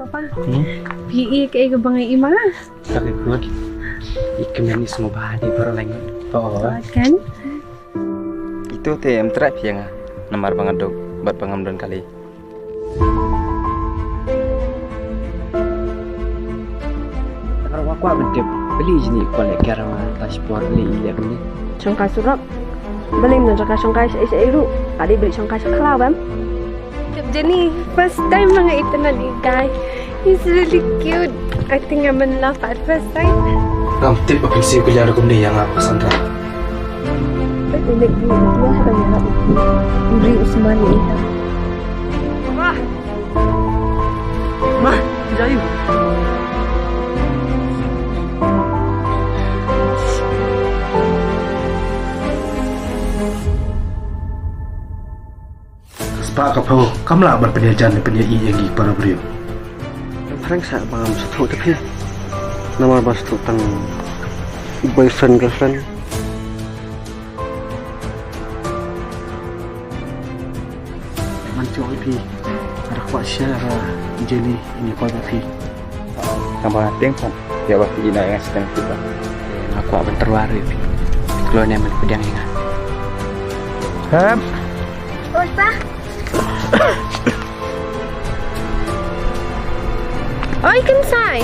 Papa, PE kayak kebangai imah. Tapi good. Ikan ini semua bahan di baru lagi. Oh, Kan? itu TM trap ya nggak? Nomor pengaduk buat pengambilan kali. Kalau aku abis beli sini kolek karena paspor beli lihat ni. Sangkai surat. Beli mana cakap sangkai saya iru. Tadi beli sangkai sekelau bang. Jadi first time mga ito na ni guy. He's really cute. I think I'm in love at first sight. Ram tip apa sih kuliah aku ni yang apa Sandra? Tidak dia hanya beri Usman ni. Mama. Ma, jauh. Pak Kapau, kamu lah berpenyajian penyaji yang di para beliau. Frank saya paham satu tapi nomor bas tu tentang boyfriend girlfriend. Mancung IP, ada kuat share Jenny ini kuat IP. Tambah ting pun dia waktu ini yang sedang kita. Aku akan terwaru IP. Kalau ni ambil pedang ingat. Ham. Oh, you can say.